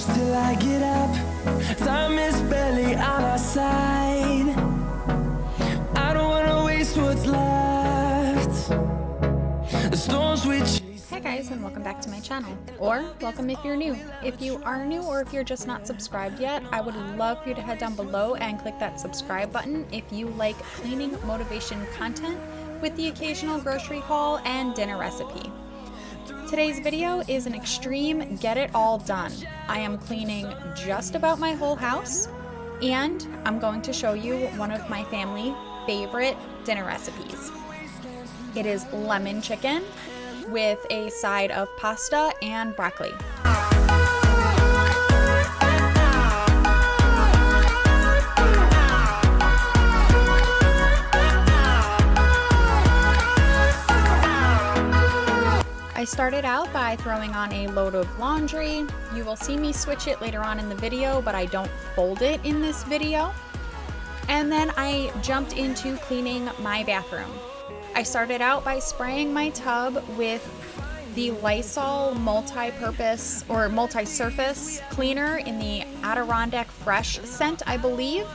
close till I get up. Time is barely on our side. I don't wanna waste what's left. The storms we chase. Hi guys, and welcome back to my channel, or welcome if you're new. If you are new or if you're just not subscribed yet, I would love for you to head down below and click that subscribe button if you like cleaning motivation content with the occasional grocery haul and dinner recipe. Today's video is an extreme get it all done. I am cleaning just about my whole house, and I'm going to show you one of my family favorite dinner recipes. It is lemon chicken with a side of pasta and broccoli. I started out by throwing on a load of laundry. You will see me switch it later on in the video, but I don't fold it in this video. And then I jumped into cleaning my bathroom. I started out by spraying my tub with the Lysol multi-purpose or multi-surface cleaner in the Adirondack Fresh scent, I believe.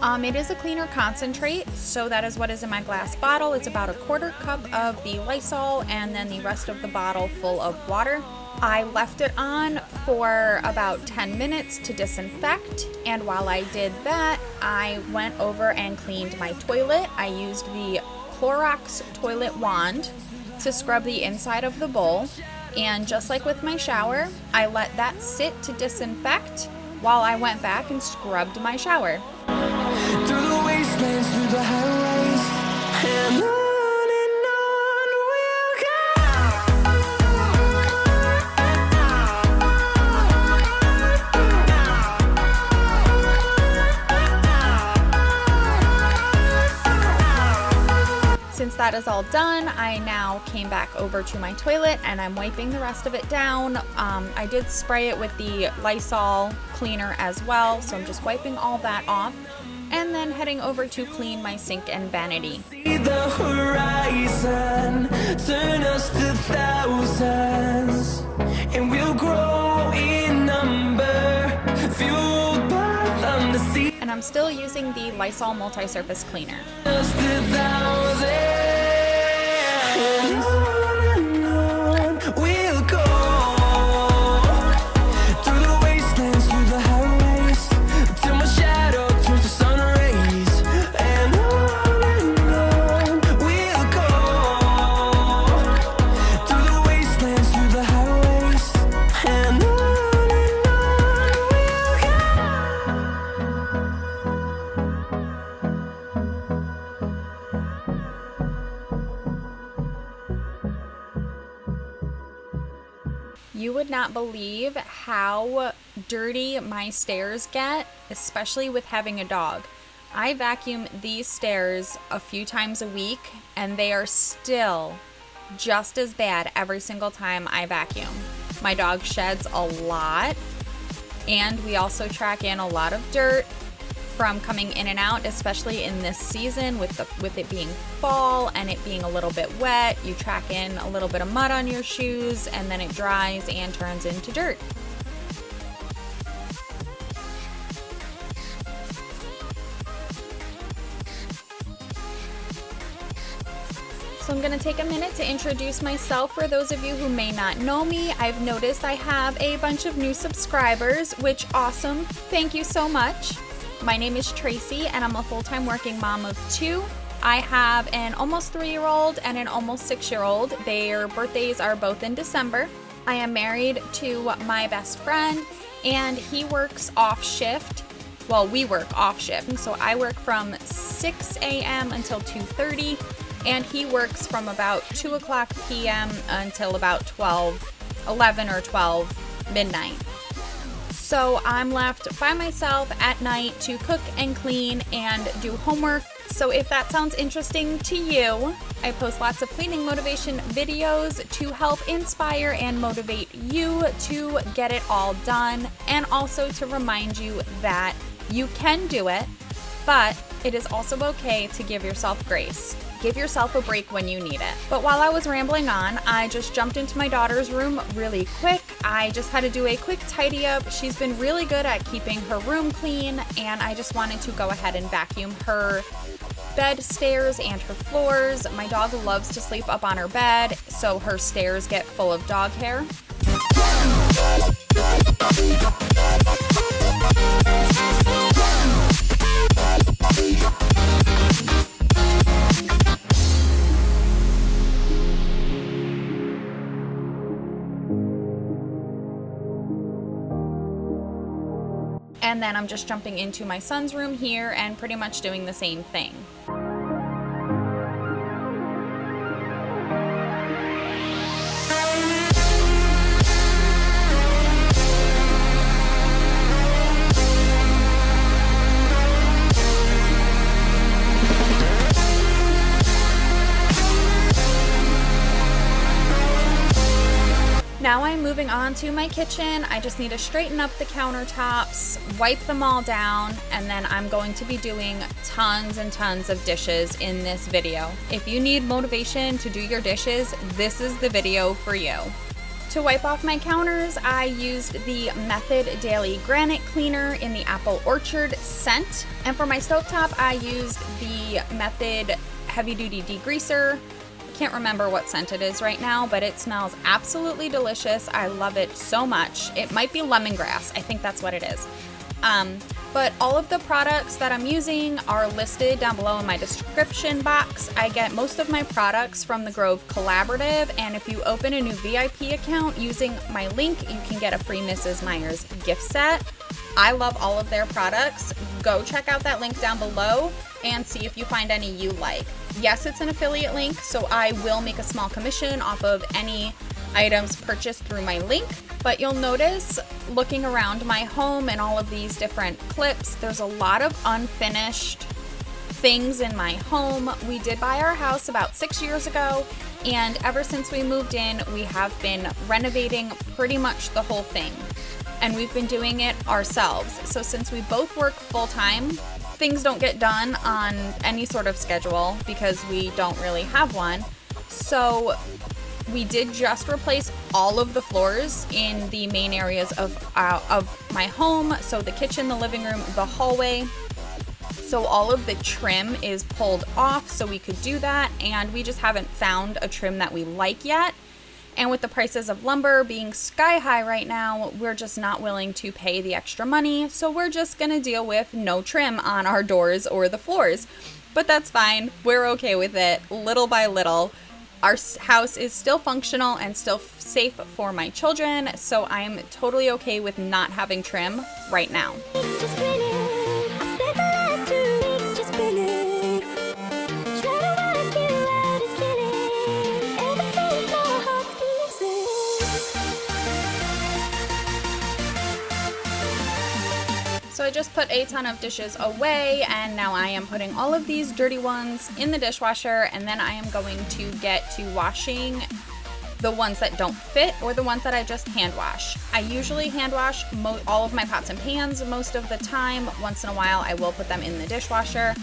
It is a cleaner concentrate, so that is what is in my glass bottle. It's about a quarter cup of the Lysol and then the rest of the bottle full of water. I left it on for about 10 minutes to disinfect, and while I did that, I went over and cleaned my toilet. I used the Clorox toilet wand to scrub the inside of the bowl, and just like with my shower, I let that sit to disinfect while I went back and scrubbed my shower. Through the wastelands, through the highways, and on we'll go. Since that is all done, I now came back over to my toilet and I'm wiping the rest of it down. I did spray it with the Lysol cleaner as well, so I'm just wiping all that off and then heading over to clean my sink and vanity. See the horizon, turn us to thousands, and we'll grow in number, fueled by them to see. And I'm still using the Lysol multi-surface cleaner. Us to thousands, and on we'll go. Through the wastelands, through the highways, till my shadow turns to sun rays, and on we'll go. Through the wastelands, through the highways, and on we'll go. You would not believe how dirty my stairs get, especially with having a dog. I vacuum these stairs a few times a week, and they are still just as bad every single time I vacuum. My dog sheds a lot, and we also track in a lot of dirt from coming in and out, especially in this season with it being fall and it being a little bit wet. You track in a little bit of mud on your shoes, and then it dries and turns into dirt. So I'm gonna take a minute to introduce myself for those of you who may not know me. I've noticed I have a bunch of new subscribers, which awesome. Thank you so much. My name is Traci, and I'm a full-time working mom of 2. I have an almost 3-year-old and an almost 6-year-old. Their birthdays are both in December. I am married to my best friend, and he works off shift. Well, we work off shift. So I work from 6 a.m. until 2:30, and he works from about 2 o'clock p.m. until about 11 or 12 midnight. So I'm left by myself at night to cook and clean and do homework. So if that sounds interesting to you, I post lots of cleaning motivation videos to help inspire and motivate you to get it all done, and also to remind you that you can do it, but it is also okay to give yourself grace. Give yourself a break when you need it. But while I was rambling on, I just jumped into my daughter's room really quick. I just had to do a quick tidy up. She's been really good at keeping her room clean, and I just wanted to go ahead and vacuum her bed stairs and her floors. My dog loves to sleep up on her bed, so her stairs get full of dog hair. And then I'm just jumping into my son's room here and pretty much doing the same thing. Now I'm moving on to my kitchen. I just need to straighten up the countertops, wipe them all down, and then I'm going to be doing tons and tons of dishes in this video. If you need motivation to do your dishes, this is the video for you. To wipe off my counters, I used the Method Daily Granite Cleaner in the Apple Orchard scent. And for my stovetop, I used the Method Heavy Duty Degreaser. Can't remember what scent it is right now, but it smells absolutely delicious. I love it so much. It might be lemongrass. I think that's what it is. But all of the products that I'm using are listed down below in my description box. I get most of my products from the Grove Collaborative, and if you open a new VIP account using my link, you can get a free Mrs. Meyer's gift set. I love all of their products. Go check out that link down below and see if you find any you like. Yes, it's an affiliate link, so I will make a small commission off of any items purchased through my link. But you'll notice, looking around my home and all of these different clips, there's a lot of unfinished things in my home. We did buy our house about 6 years ago, and ever since we moved in, we have been renovating pretty much the whole thing. And we've been doing it ourselves. So since we both work full-time, things don't get done on any sort of schedule because we don't really have one. So we did just replace all of the floors in the main areas of my home. So the kitchen, the living room, the hallway. So all of the trim is pulled off so we could do that. And we just haven't found a trim that we like yet. And with the prices of lumber being sky high right now, we're just not willing to pay the extra money. So we're just gonna deal with no trim on our doors or the floors. But that's fine, we're okay with it, little by little. Our house is still functional and still safe for my children, so I'm totally okay with not having trim right now. So I just put a ton of dishes away, and now I am putting all of these dirty ones in the dishwasher, and then I am going to get to washing the ones that don't fit or the ones that I just hand wash. I usually hand wash all of my pots and pans most of the time. Once in a while I will put them in the dishwasher.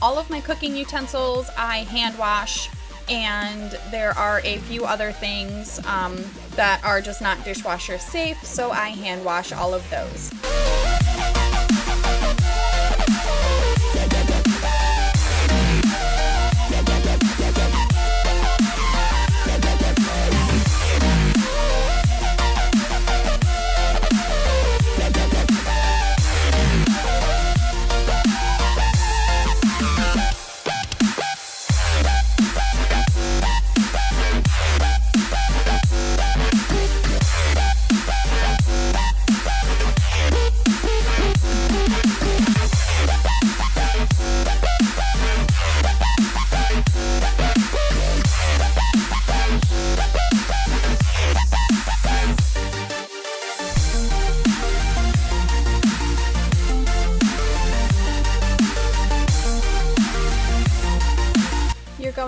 All of my cooking utensils I hand wash, and there are a few other things that are just not dishwasher safe, so I hand wash all of those.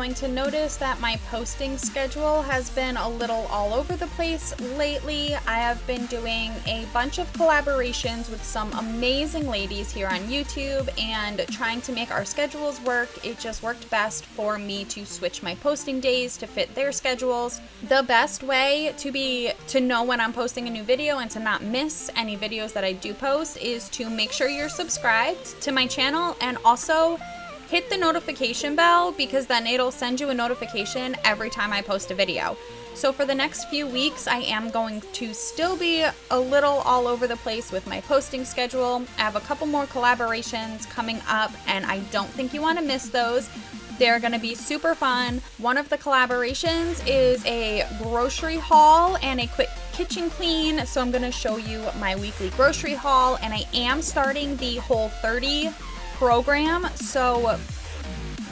going to notice that my posting schedule has been a little all over the place lately. I have been doing a bunch of collaborations with some amazing ladies here on YouTube and trying to make our schedules work. It just worked best for me to switch my posting days to fit their schedules. The best way to know when I'm posting a new video and to not miss any videos that I do post is to make sure you're subscribed to my channel and also hit the notification bell, because then it'll send you a notification every time I post a video. So for the next few weeks, I am going to still be a little all over the place with my posting schedule. I have a couple more collaborations coming up, and I don't think you want to miss those. They're going to be super fun. One of the collaborations is a grocery haul and a quick kitchen clean. So I'm going to show you my weekly grocery haul, and I am starting the Whole30 program. So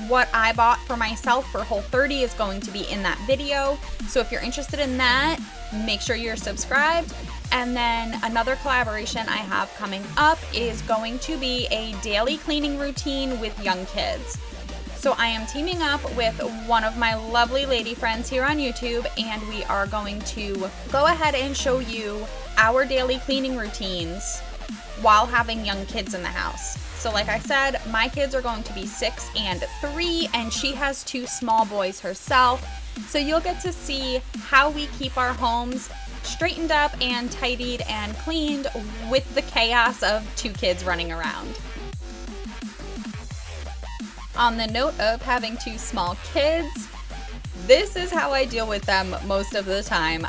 what I bought for myself for Whole30 is going to be in that video. So if you're interested in that, make sure you're subscribed. And then another collaboration I have coming up is going to be a daily cleaning routine with young kids. So I am teaming up with one of my lovely lady friends here on YouTube, and we are going to go ahead and show you our daily cleaning routines while having young kids in the house. So like I said, my kids are going to be 6 and 3, and she has 2 small boys herself. So you'll get to see how we keep our homes straightened up and tidied and cleaned with the chaos of 2 kids running around. On the note of having 2 small kids, this is how I deal with them most of the time.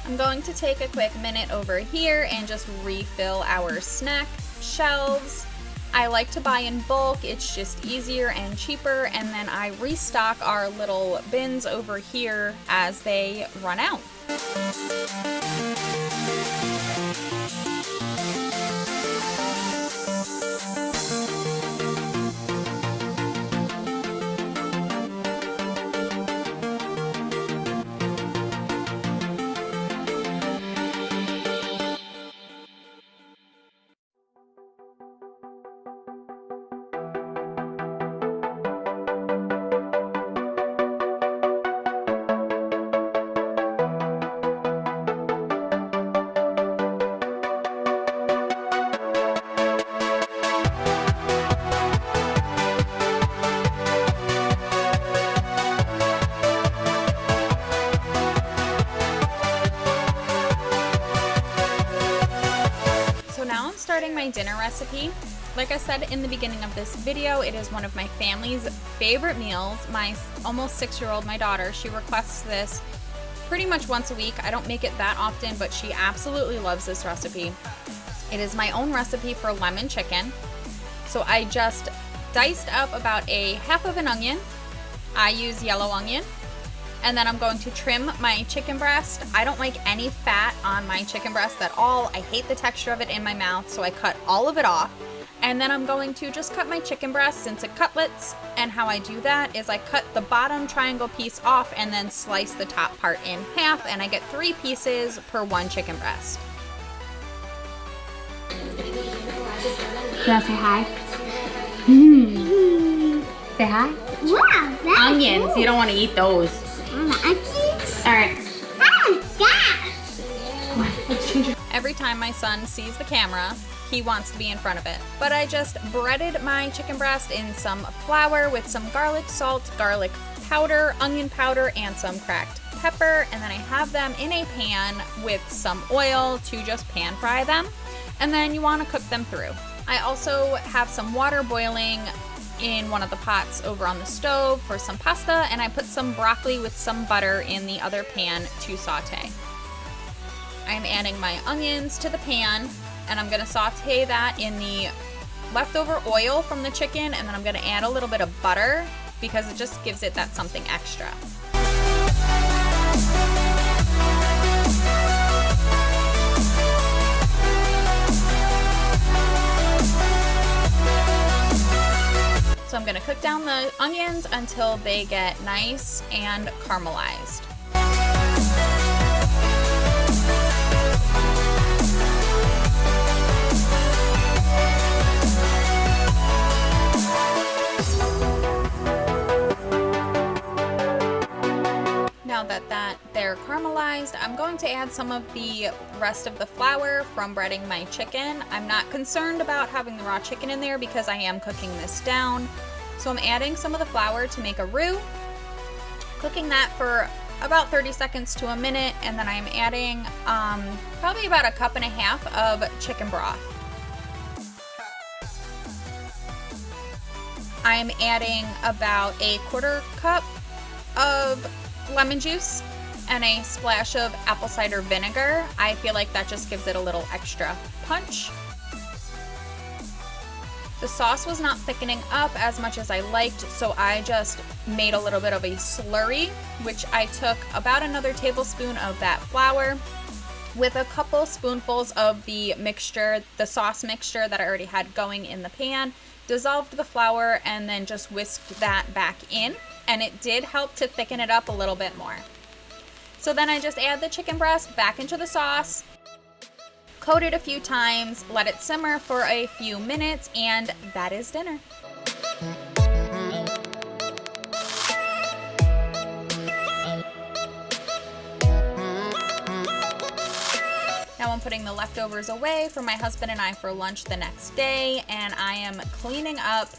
I'm going to take a quick minute over here and just refill our snack shelves. I like to buy in bulk, it's just easier and cheaper, and then I restock our little bins over here as they run out. Starting my dinner recipe. Like I said in the beginning of this video, it is one of my family's favorite meals. My almost 6-year-old, my daughter, she requests this pretty much once a week. I don't make it that often, but she absolutely loves this recipe. It is my own recipe for lemon chicken. So I just diced up about a half of an onion. I use yellow onion. And then I'm going to trim my chicken breast. I don't like any fat on my chicken breast at all. I hate the texture of it in my mouth, so I cut all of it off. And then I'm going to just cut my chicken breast into cutlets. And how I do that is I cut the bottom triangle piece off and then slice the top part in half, and I get 3 pieces per 1 chicken breast. You want to say hi? Say hi? Wow, that's Onions. cool. You don't want to eat those. Onions? All right. Oh, gosh. Come on, let's change it. Every time my son sees the camera, he wants to be in front of it. But I just breaded my chicken breast in some flour with some garlic salt, garlic powder, onion powder, and some cracked pepper. And then I have them in a pan with some oil to just pan fry them. And then you want to cook them through. I also have some water boiling in one of the pots over on the stove for some pasta, and I put some broccoli with some butter in the other pan to saute. I'm adding my onions to the pan, and I'm gonna saute that in the leftover oil from the chicken, and then I'm gonna add a little bit of butter because it just gives it that something extra. So So I'm gonna cook down the onions until they get nice and caramelized. Now that they're caramelized, I'm going to add some of the rest of the flour from breading my chicken. I'm not concerned about having the raw chicken in there because I am cooking this down. So I'm adding some of the flour to make a roux, cooking that for about 30 seconds to a minute, and then I'm adding probably about 1.5 cups of chicken broth. I'm adding about 1/4 cup of lemon juice and a splash of apple cider vinegar. I feel like that just gives it a little extra punch. The sauce was not thickening up as much as I liked, so I just made a little bit of a slurry, which I took about another tablespoon of that flour with a couple spoonfuls of the mixture, the sauce mixture that I already had going in the pan, dissolved the flour, and then just whisked that back in. And it did help to thicken it up a little bit more. So then I just add the chicken breast back into the sauce, coat it a few times, let it simmer for a few minutes, and that is dinner. Now I'm putting the leftovers away for my husband and I for lunch the next day, and I am cleaning up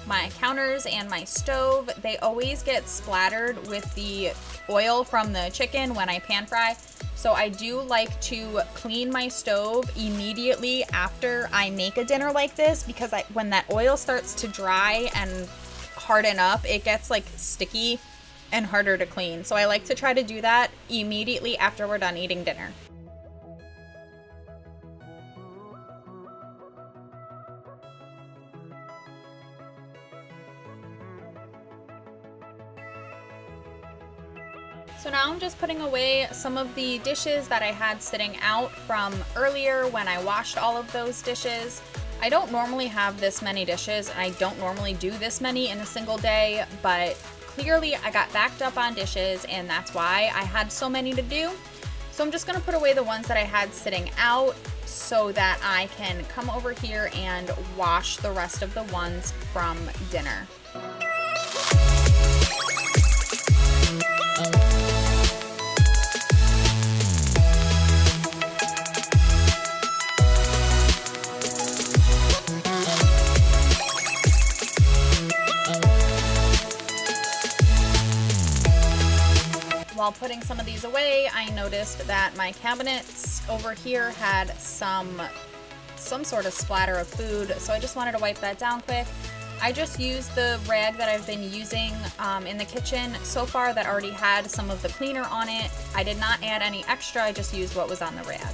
my counters and my stove. They always get splattered with the oil from the chicken when I pan fry. So I do like to clean my stove immediately after I make a dinner like this, because when that oil starts to dry and harden up, it gets like sticky and harder to clean. So I like to try to do that immediately after we're done eating dinner. So now I'm just putting away some of the dishes that I had sitting out from earlier when I washed all of those dishes. I don't normally have this many dishes, and I don't normally do this many in a single day, but clearly I got backed up on dishes, and that's why I had so many to do. So I'm just gonna put away the ones that I had sitting out so that I can come over here and wash the rest of the ones from dinner. While putting some of these away, I noticed that my cabinets over here had some sort of splatter of food, so I just wanted to wipe that down quick. I just used the rag that I've been using in the kitchen so far that already had some of the cleaner on it. I did not add any extra, I just used what was on the rag.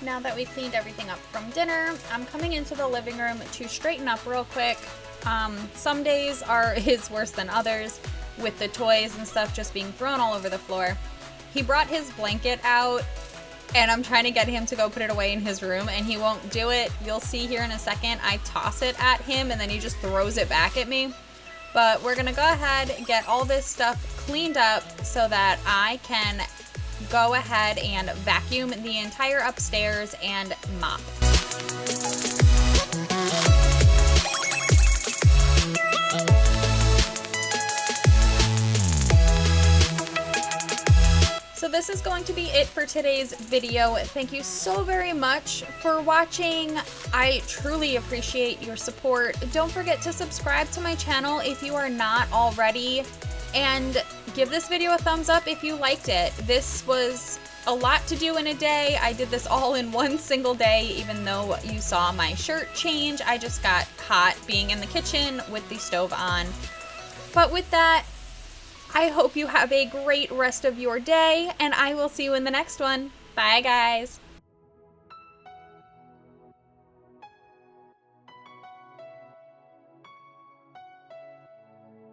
Now that we cleaned everything up from dinner, I'm coming into the living room to straighten up real quick. Some days is worse than others, with the toys and stuff just being thrown all over the floor. He brought his blanket out, and I'm trying to get him to go put it away in his room, and he won't do it. You'll see here in a second, I toss it at him, and then he just throws it back at me. But we're gonna go ahead and get all this stuff cleaned up so that I can go ahead and vacuum the entire upstairs and mop. So So this is going to be it for today's video. Thank you so very much for watching. I truly appreciate your support. Don't forget to subscribe to my channel if you are not already, and give this video a thumbs up if you liked it. This was a lot to do in a day. I did this all in one single day, even though you saw my shirt change. I just got hot being in the kitchen with the stove on. But with that, I hope you have a great rest of your day, and I will see you in the next one. Bye, guys.